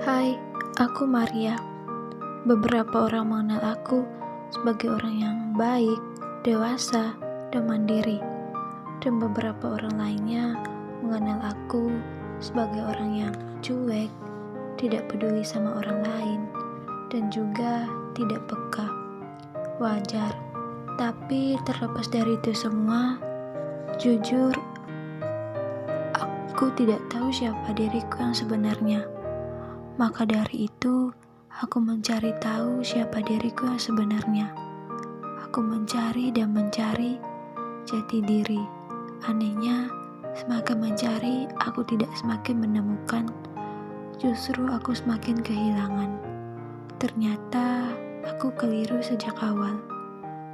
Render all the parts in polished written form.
Hai, aku Maria. Beberapa orang mengenal aku sebagai orang yang baik, dewasa, dan mandiri. Dan beberapa orang lainnya mengenal aku sebagai orang yang cuek, tidak peduli sama orang lain, dan juga tidak peka. Wajar, tapi terlepas dari itu semua, jujur, aku tidak tahu siapa diriku yang sebenarnya. Maka dari itu, aku mencari tahu siapa diriku yang sebenarnya. Aku mencari dan mencari jati diri. Anehnya, semakin mencari, aku tidak semakin menemukan. Justru aku semakin kehilangan. Ternyata, aku keliru sejak awal.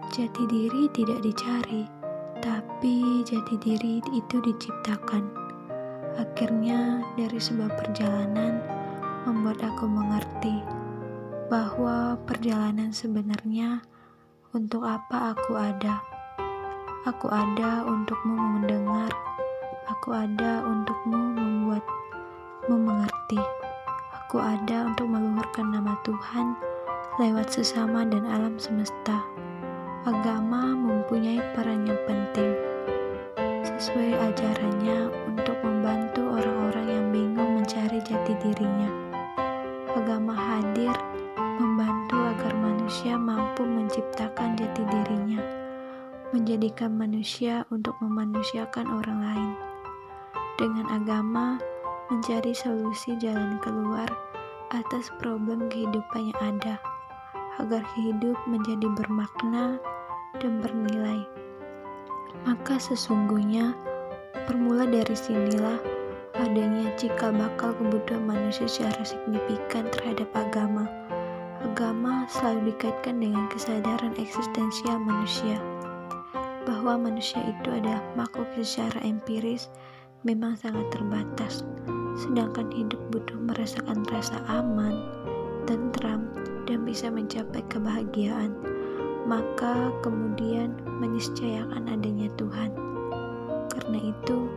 Jati diri tidak dicari, tapi jati diri itu diciptakan. Akhirnya, dari sebuah perjalanan, membuat aku mengerti bahwa perjalanan sebenarnya untuk apa aku ada. Aku ada untukmu mendengar, aku ada untukmu membuatmu mengerti. Aku ada untuk meluhurkan nama Tuhan lewat sesama dan alam semesta. Agama mempunyai peran yang penting sesuai ajarannya untuk membantu orang-orang yang bingung mencari jati dirinya. Agama hadir membantu agar manusia mampu menciptakan jati dirinya, menjadikan manusia untuk memanusiakan orang lain. Dengan agama, mencari solusi jalan keluar atas problem kehidupan yang ada, agar hidup menjadi bermakna dan bernilai. Maka sesungguhnya, bermula dari sinilah adanya cikal bakal kebutuhan manusia secara signifikan terhadap agama. Agama selalu dikaitkan dengan kesadaran eksistensial manusia, bahwa manusia itu adalah makhluk secara empiris memang sangat terbatas, sedangkan hidup butuh merasakan rasa aman, tentram, dan bisa mencapai kebahagiaan. Maka kemudian meniscayakan adanya Tuhan. Karena itu,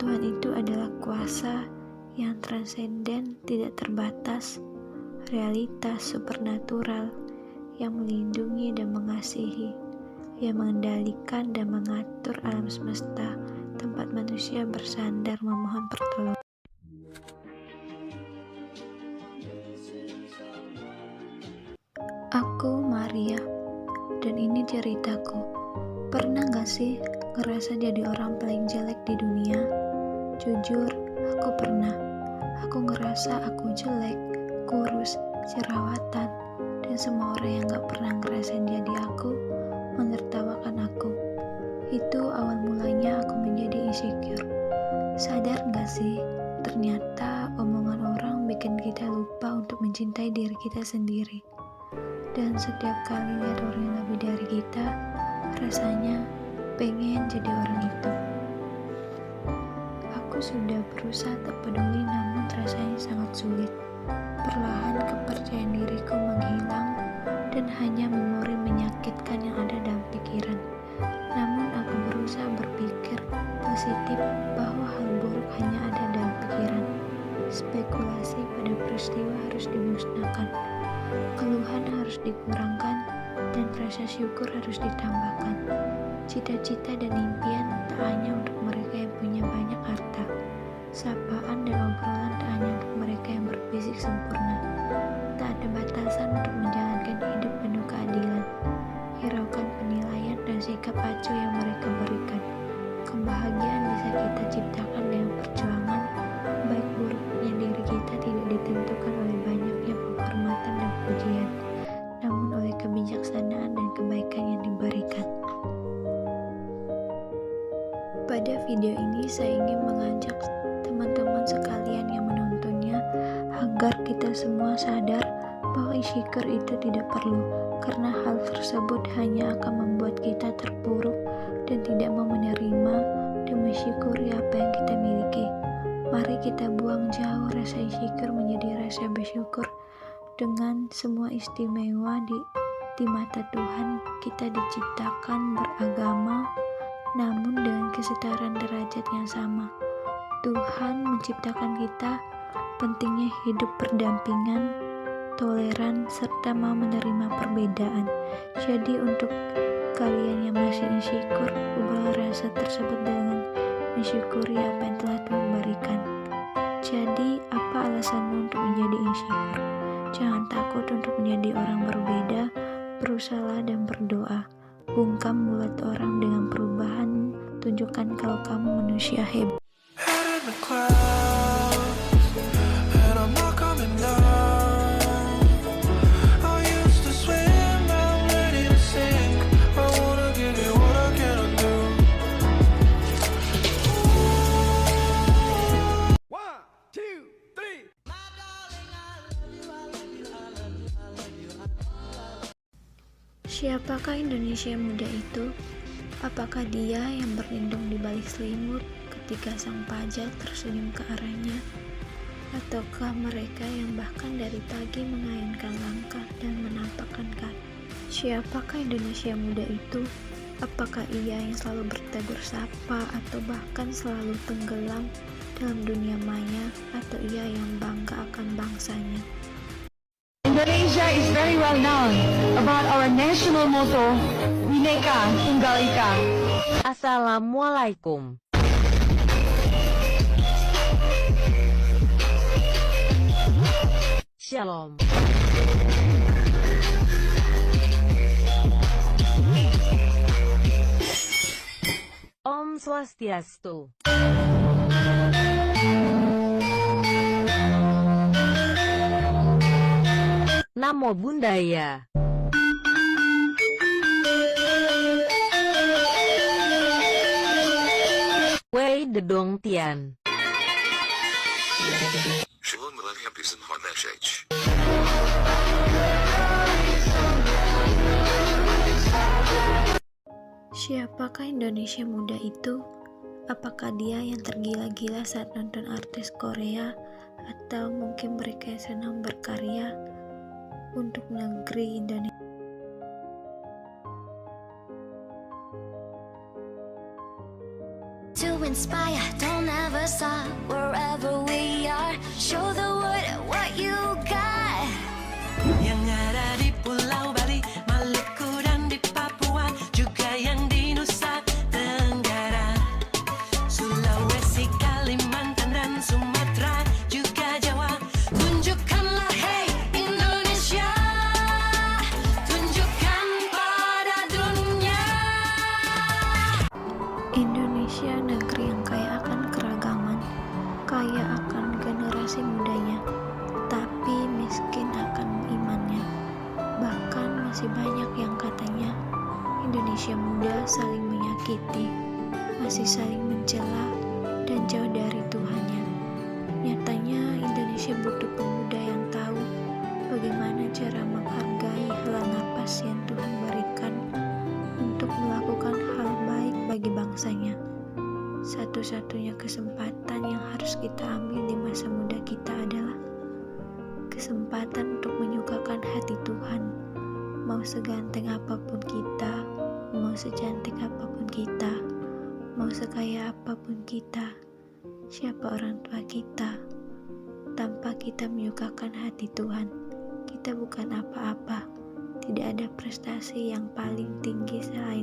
Tuhan itu adalah kuasa yang transenden, tidak terbatas, realitas supernatural yang melindungi dan mengasihi, yang mengendalikan dan mengatur alam semesta tempat manusia bersandar memohon pertolongan. Aku Maria, dan ini ceritaku. Pernah gak sih ngerasa jadi orang paling jelek di dunia? Jujur, aku pernah. Aku ngerasa aku jelek, kurus, jerawatan, dan semua orang yang gak pernah ngerasain jadi aku menertawakan aku. Itu awal mulanya aku menjadi insecure. Sadar gak sih, ternyata omongan orang bikin kita lupa untuk mencintai diri kita sendiri. Dan setiap kali lihat orang yang lebih dari kita, rasanya pengen jadi orang itu. Aku sudah berusaha tak peduli, namun rasanya sangat sulit. Perlahan kepercayaan diriku menghilang dan hanya memori menyakitkan yang ada dalam pikiran. Namun aku berusaha berpikir positif bahwa hal buruk hanya ada dalam pikiran. Spekulasi pada peristiwa harus dimusnahkan, keluhan harus dikurangkan, dan rasa syukur harus ditambahkan. Cita-cita dan impian tak hanya untuk mereka yang punya banyak harta. Sapaan dan obrolan tak hanya untuk mereka yang berfisik sempurna. Tak ada batasan untuk menjalankan hidup penuh keadilan. Hiraukan penilaian dan sikap acuh yang mereka berikan. Kebahagiaan bisa kita ciptakan dengan perjuangan. Baik buruknya diri kita tidak ditentukan oleh banyaknya penghormatan dan pujian, namun oleh kebijaksanaan dan kebaikan yang diberikan. Pada video ini saya ingin mengajak teman-teman sekalian yang menontonnya agar kita semua sadar bahwa insecure itu tidak perlu, karena hal tersebut hanya akan membuat kita terpuruk dan tidak mau menerima dan mensyukuri apa yang kita miliki. Mari kita buang jauh rasa insecure menjadi rasa bersyukur. Dengan semua istimewa di mata Tuhan, kita diciptakan beragama, namun dengan kesetaraan derajat yang sama. Tuhan menciptakan kita pentingnya hidup berdampingan, toleran, serta mau menerima perbedaan. Jadi untuk kalian yang masih insecure, ubahlah rasa tersebut dengan mensyukuri apa yang telah Tuhan berikan. Jadi, apa alasanmu untuk menjadi insecure? Jangan takut untuk menjadi orang berbeda, berusaha dan berdoa. Bungkam mulut orang dengan perubahanmu, tunjukkan kalau kamu manusia hebat. Siapakah Indonesia muda itu? Apakah dia yang berlindung di balik selimut ketika sang fajar tersenyum ke arahnya? Ataukah mereka yang bahkan dari pagi mengayunkan langkah dan menampakkan kaki? Siapakah Indonesia muda itu? Apakah ia yang selalu bertegur sapa atau bahkan selalu tenggelam dalam dunia maya, atau ia yang bangga akan bangsanya? Indonesia is very well known about our national motto, Bhinneka Tunggal Ika. Assalamualaikum. Shalom. Om Swastiastu. Namo Buddhaya. Wei Dedong Tian. Shalom Alaikum Harnashach. Siapakah Indonesia muda itu? Apakah dia yang tergila-gila saat nonton artis Korea, atau mungkin mereka yang senang berkarya untuk negeri Indonesia? To inspire, don't ever stop wherever we are. Show the world what you got. Yang ada di Pulau Bali, Maluku dan di Papua, juga yang di Nusa Tenggara, Sulawesi, Kalimantan dan Sumatera, juga Jawa. Tunjukkanlah hey Indonesia, tunjukkan pada dunia. Indonesia negeri yang kaya akan keragaman, kaya akan generasi mudanya, tapi miskin akan imannya. Bahkan masih banyak yang katanya Indonesia muda saling menyakiti, masih saling mencela dan jauh dari Tuhannya. Nyatanya Indonesia butuh pemuda yang tahu bagaimana cara menghargai helaan napas yang Tuhan berikan untuk melakukan hal baik bagi bangsanya. Satu-satunya kesempatan yang harus kita ambil di masa muda kita adalah kesempatan untuk menyukakan hati Tuhan. Mau seganteng apapun kita, mau secantik apapun kita, mau sekaya apapun kita, siapa orang tua kita, tanpa kita menyukakan hati Tuhan, kita bukan apa-apa. Tidak ada prestasi yang paling tinggi selain